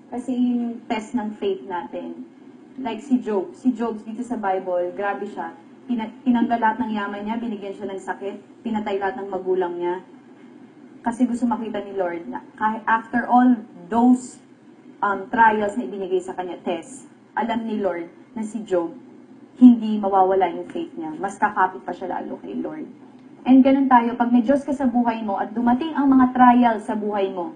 Kasi yun yung test ng faith natin. Like si Job. Si Job dito sa Bible, grabe siya. Tinanggal lahat ng yaman niya, binigyan siya ng sakit, pinatay lahat ng magulang niya. Kasi gusto makita ni Lord na after all those trials na ibinigay sa kanya, test, alam ni Lord na si Job, hindi mawawala yung faith niya. Mas kakapit pa siya lalo kay Lord. And ganun tayo, pag may Diyos ka sa buhay mo at dumating ang mga trials sa buhay mo,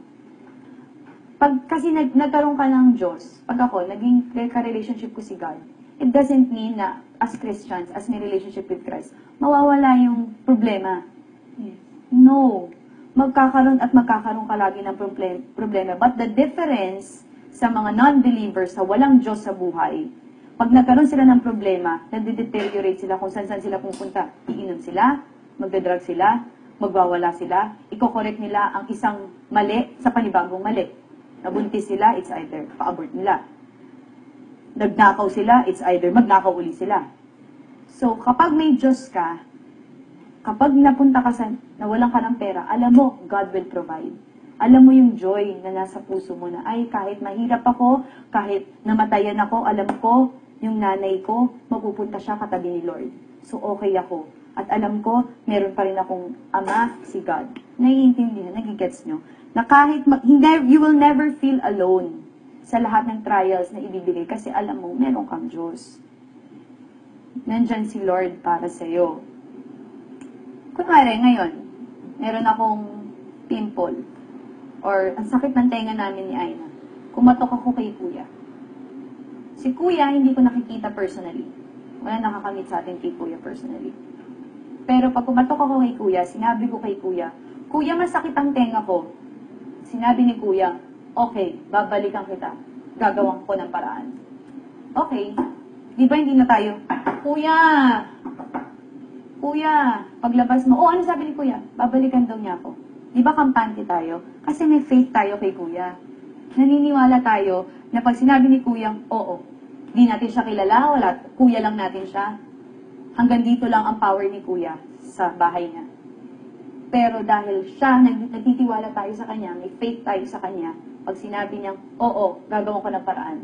kasi nagkaroon ka ng Diyos, pag ako, naging ka-relationship ko si God, it doesn't mean na as Christians, as may relationship with Christ, mawawala yung problema. No. Magkakaroon ka lagi ng problema. But the difference sa mga non-believers sa walang Diyos sa buhay, pag nagkaroon sila ng problema, nade-deteriorate sila kung saan sila pupunta. Iinom sila, magdadrug sila, magwawala sila, iko-correct nila ang isang mali sa panibagong mali. Nabuntis sila, it's either pa-abort nila. Nagnakaw sila, it's either magnakaw uli sila. So, kapag may Diyos ka, kapag napunta ka sa, nawalan ka ng pera, alam mo, God will provide. Alam mo yung joy na nasa puso mo na, ay, kahit mahirap ako, kahit namatayan ako, alam ko, yung nanay ko, mapupunta siya katabi ni Lord. So, okay ako. At alam ko, meron pa rin akong ama, si God. Naiintindihan, nagigets nyo, na kahit, you will never feel alone sa lahat ng trials na ibibigay kasi alam mo, meron kang Diyos. Nandyan si Lord para sa'yo. Kunwari, ngayon, meron akong pimple or ang sakit ng tenga namin ni Aina. Kumatok ako kay Kuya. Si Kuya, hindi ko nakikita personally. Wala nakakamit sa atin kay Kuya personally. Pero pag kumatok ako kay Kuya, sinabi ko kay Kuya, Kuya, masakit ang tenga ko. Sinabi ni Kuya, okay, babalikan kita. Gagawin ko ng paraan. Okay. Di ba hindi na tayo, Kuya, paglabas mo, ano sabi ni Kuya? Babalikan daw niya ako. Di ba kampante tayo? Kasi may faith tayo kay Kuya. Naniniwala tayo na pag sinabi ni Kuya, oo, di natin siya kilala, Kuya lang natin siya. Hanggang dito lang ang power ni Kuya sa bahay niya. Pero dahil siya, nagtitiwala tayo sa kanya, may faith tayo sa kanya, pag sinabi niya, oo, gagawin ko ng paraan.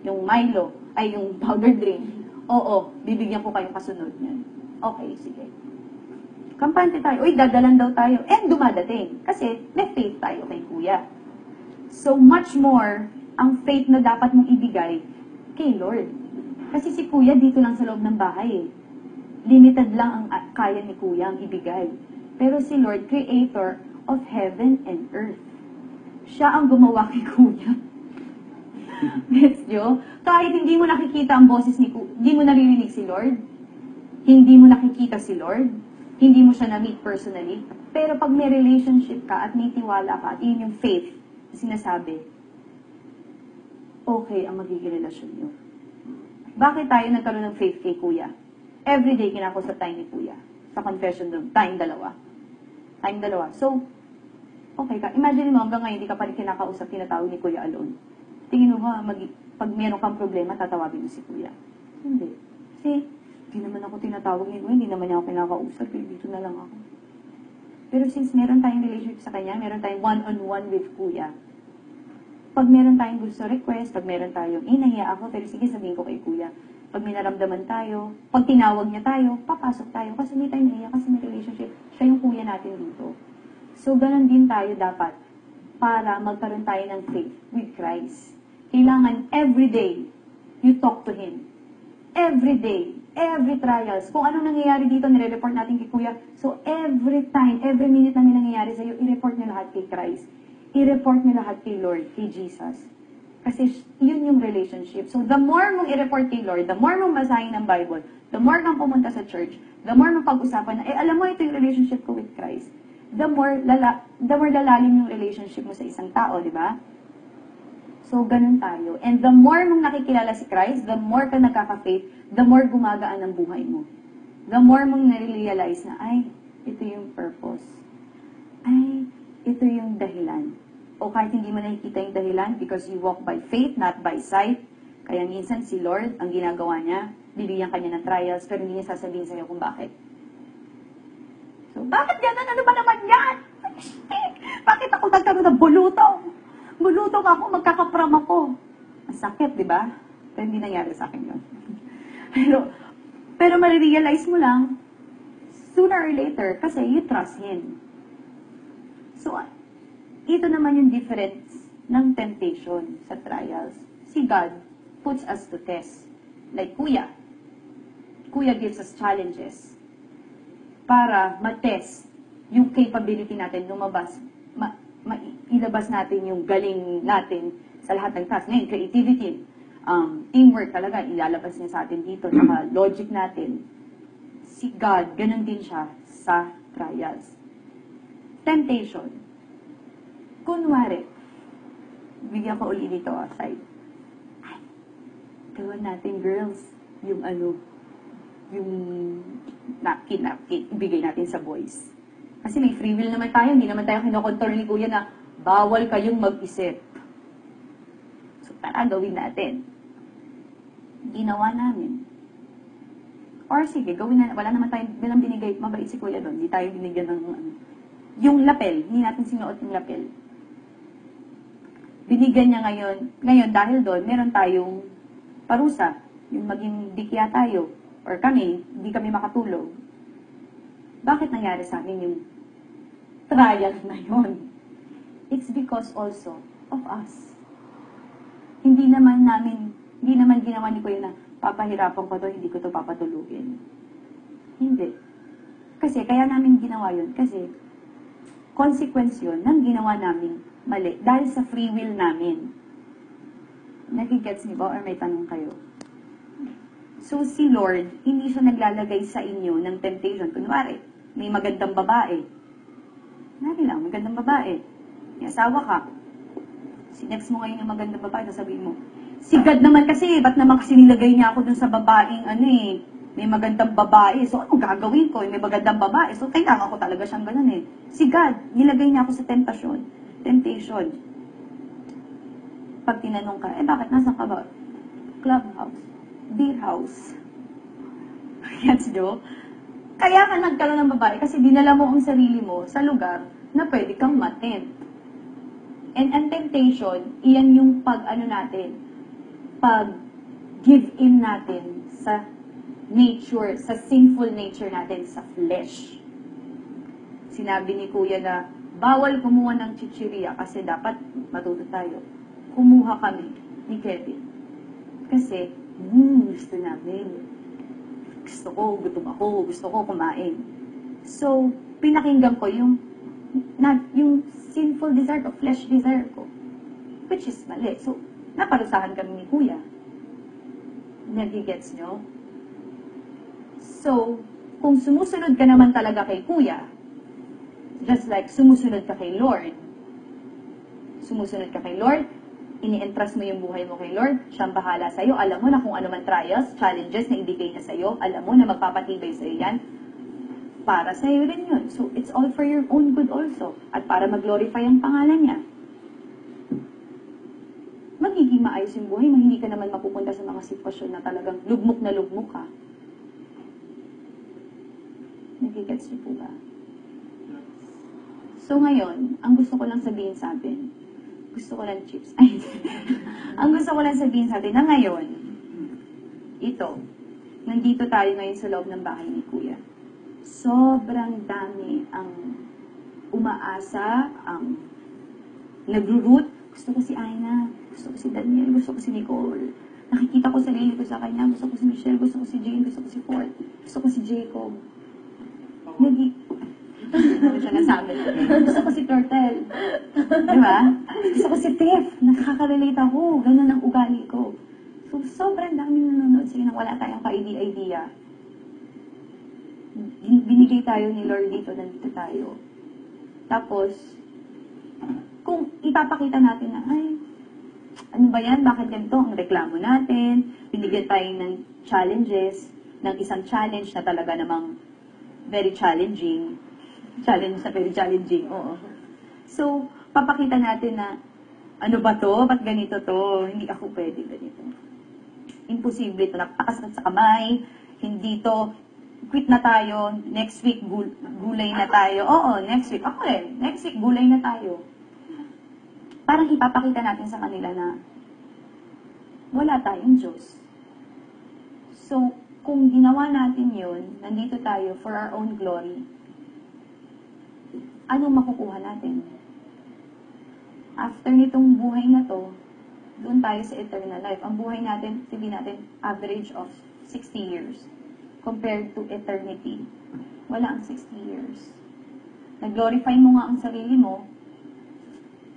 Yung Milo, ay yung powder drink, oo, bibigyan ko kayong kasunod niyan. Okay, sige. Kampante tayo, dadalan daw tayo, and dumadating. Kasi may faith tayo kay Kuya. So much more, ang faith na dapat mong ibigay kay Lord. Kasi si Kuya dito lang sa loob ng bahay. Limited lang ang kaya ni Kuya ang ibigay. Pero si Lord, creator of heaven and earth. Siya ang gumawa kay Kuya. Gets nyo? Kahit hindi mo nakikita ang boses ni Kuya, hindi mo naririnig si Lord, hindi mo nakikita si Lord, hindi mo siya na-meet personally, pero pag may relationship ka at may tiwala ka, at yun yung faith na sinasabi, okay ang magiging relasyon nyo. Bakit tayo nagkaroon ng faith kay Kuya? Everyday kinakusap tayo ni Kuya. Sa confession room, tayong dalawa. So, okay ka. Imagine mo, hanggang ngayon, hindi ka pa rin kinakausap, tinatawag ni Kuya alone. Tingin mo ba, pag meron kang problema, tatawagin mo si Kuya? Hindi. Kasi, hindi naman ako tinatawag ni Kuya, hindi naman niya ako kinakausap, dito na lang ako. Pero since meron tayong relationship sa kanya, meron tayong one-on-one with Kuya, pag meron tayong gusto request, pag meron tayong, nahiya ako, pero sige, sabihin ko kay Kuya. Pag may naramdaman tayo, pag tinawag niya tayo, papasok tayo. Kasi hindi tayo nahiya, kasi may relationship. Siya yung Kuya natin dito. So, ganun din tayo dapat para magkaroon tayo ng faith with Christ. Kailangan everyday, you talk to Him. Every day, every trials. Kung anong nangyayari dito, nire-report natin kay Kuya. So, every time, every minute na may nangyayari sa'yo, i-report niyo lahat kay Christ. I-report niyo lahat kay Lord, kay Jesus. Kasi yun yung relationship. So, the more mong i-report kay Lord, the more mong basahin ng Bible, the more kang pumunta sa church, the more mong pag-usapan na, alam mo, ito yung relationship ko with Christ. The more lalalim yung relationship mo sa isang tao, di ba? So, ganun tayo. And the more mong nakikilala si Christ, the more ka nagkaka-faith, the more gumagaan ang buhay mo. The more mong nare-realize na, ay, ito yung purpose. Ay, ito yung dahilan. O kahit hindi mo nakikita yung dahilan because you walk by faith, not by sight. Kaya minsan si Lord, ang ginagawa niya, bibigyan kanya ng trials, pero hindi niya sasabihin sa'yo kung bakit. So, bakit ganun? Ano ba naman yan? Bakit ako nagkaroon ng bulutong? Bulutong ako, magkakapram ako. Sakit, di ba? Pero hindi nangyari sa akin yun. pero marirealize mo lang, sooner or later, kasi you trust Him. So, ito naman yung difference ng temptation sa trials. Si God puts us to test. Like Kuya. Kuya gives us challenges para ma-test yung capability natin lumabas, ilabas natin yung galing natin sa lahat ng task. Ngayon, creativity, teamwork talaga, ilalabas niya sa atin dito, saka logic natin. Si God, ganun din siya sa trials. Temptation. Kunwari, bigyan ko uli dito aside. Ay, gawin natin, girls, yung yung napkin, ibigay natin sa boys. Kasi may free will naman tayo, hindi naman tayo kinokontrol ni Kuya na bawal kayong mag-isip. So, tara, gawin natin. Ginawa namin. Or sige, gawin na, wala naman tayong, bilang binigay, mabait si Kuya doon, hindi tayo binigyan ng, yung lapel, hindi natin sinuot yung lapel. Binigyan niya ngayon dahil doon, meron tayong parusa, yung maging dikya tayo, or kami, hindi kami makatulog. Bakit nangyari sa amin yung trial na yun? It's because also of us. Hindi naman ginawa ni Kuya na papahirapan ko to, hindi ko to papatulugin. Hindi. Kasi, kaya namin ginawa yun. Kasi, consequence yun ng ginawa namin mali. Dahil sa free will namin. Nagigets niyo ba? Or may tanong kayo? So, si Lord, hindi siya naglalagay sa inyo ng temptation. Kunwari, may magandang babae. Nari lang, magandang babae. May asawa ka. Sinex mo ngayon yung magandang babae, sasabihin mo, si God naman kasi, ba't naman kasi nilagay niya ako dun sa babaeng, may magandang babae. So, anong gagawin ko? May magandang babae. So, kailangan ko talaga siyang ganun eh. Si God, nilagay niya ako sa temptation. Pag tinanong ka, bakit nasa ka ba? Clubhouse. Beer house. Gets nyo? Kaya ka nagkaroon ng babae kasi dinala mo ang sarili mo sa lugar na pwede kang ma-tempt. And ang temptation, iyan yung pag-give in natin sa nature, sa sinful nature natin, sa flesh. Sinabi ni Kuya na bawal kumuha ng chichirya kasi dapat matuto tayo. Kumuha kami ni Kevin. Kasi, gusto namin. Gutom ako, gusto ko kumain. So, pinakinggan ko yung sinful desire ko, flesh desire ko. Which is mali. So, naparusahan kami ni Kuya. Nagigets nyo? So, kung sumusunod ka naman talaga kay Kuya, just like sumusunod ka kay Lord, ini-entrust mo yung buhay mo kay Lord, siyang bahala sa'yo, alam mo na kung ano man trials, challenges na ibigay niya sa'yo, alam mo na magpapatibay sa'yo yan, para sa'yo rin yun. So, it's all for your own good also. At para mag-glorify ang pangalan niya. Magiging maayos yung buhay mo, hindi ka naman mapupunta sa mga sitwasyon na talagang lugmok na lugmok ka. Nagigets niyo po ba? So ngayon, ang gusto ko lang sabihin sa atin, gusto ko lang chips. Ang gusto ko lang sabihin sa atin na ngayon, nandito tayo ngayon sa loob ng bahay ni Kuya. Sobrang dami ang umaasa, ang nagro-root. Gusto ko si Aina, gusto ko si Daniel, gusto ko si Nicole. Nakikita ko sarili ko sa kanya, gusto ko si Michelle, gusto ko si Jane, gusto ko si Ford, gusto ko si Jacob. Ano siya nasabi? Gusto ko si Turtle. Diba? Gusto ko si Tiff. Nakaka-relate ako. Ganun ang ugali ko. So, sobrang daming nanonood. Sige na wala tayong ka-idea. Binigay tayo ni Lord dito, nandito tayo. Tapos, kung ipapakita natin na, ano ba yan? Bakit ganito? Ang reklamo natin. Binigyan tayo ng challenges, ng isang challenge na talaga namang very challenging. Challenge na very challenging, oo. So, papakita natin na, ano ba to? Ba't ganito to? Hindi ako pwede ganito. Imposible ito. Nakakasakit sa kamay. Hindi to. Quit na tayo. Next week, gulay na tayo. Oo, next week. Ako rin. Next week, gulay na tayo. Parang ipapakita natin sa kanila na wala tayong Diyos. So, kung ginawa natin yun, nandito tayo for our own glory, anong makukuha natin? After nitong buhay na to, doon tayo sa eternal life. Ang buhay natin, sabihin natin, average of 60 years compared to eternity. Wala ang 60 years. Nag-glorify mo nga ang sarili mo,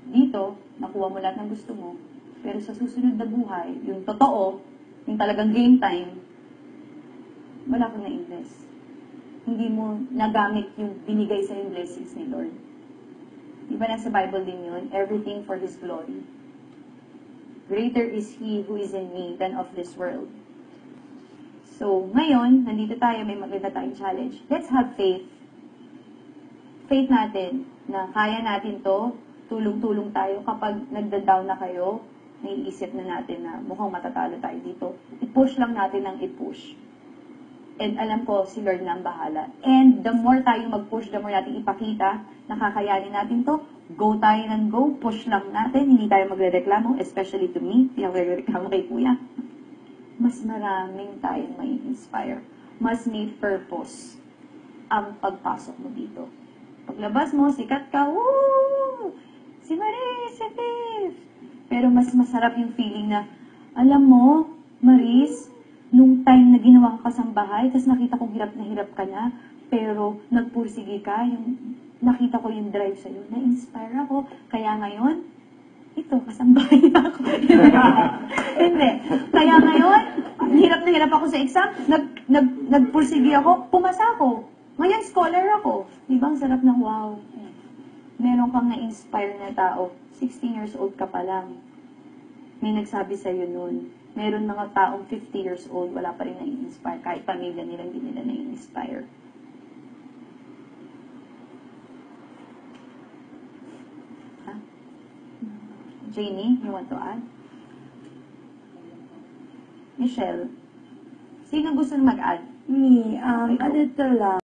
dito, nakuha mo lahat ng gusto mo, pero sa susunod na buhay, yung totoo, yung talagang game time, wala kang na-invest. Hindi mo nagamit yung binigay sa yung blessings ni Lord. Diba nasa Bible din yun? Everything for His glory. Greater is He who is in me than of this world. So, ngayon, nandito tayo, may maganda tayong challenge. Let's have faith. Faith natin na kaya natin to, tulong-tulong tayo kapag nagda-down na kayo, naiisip na natin na mukhang matatalo tayo dito. I-push lang natin ng i-push. And alam ko, si Lord na ang bahala. And the more tayo mag-push, the more natin ipakita, nakakayanin natin to, go tayo ng go, push lang natin, hindi tayo magre-reklamo, especially to me, hindi ako magre-reklamo kay Kuya. Mas maraming tayong may inspire. Mas may purpose ang pagpasok mo dito. Paglabas mo, sikat ka, woo! Si Maris, si Tiff! Pero mas masarap yung feeling na, alam mo, Maris, nung time na ginawa ka kasambahay, tapos nakita kong hirap na hirap ka na, pero nagpursige ka, yung nakita ko yung drive sa'yo, na-inspire ako. Kaya ngayon, ito, kasambahay na ako. Hindi. Kaya ngayon, hirap na hirap ako sa exam, nagpursige ako, pumasa ako. Ngayon, scholar ako. Di ba, ang sarap ng wow. Meron kang na-inspire na tao, 16 years old ka pa lang. May nagsabi sa'yo nun. Meron mga taong 50 years old, wala pa rin na-inspire. Kahit pamilya nila, hindi nila na-inspire. Ha? Janie, you want to add? Michelle, sino gusto na mag-add? Me, a little lang.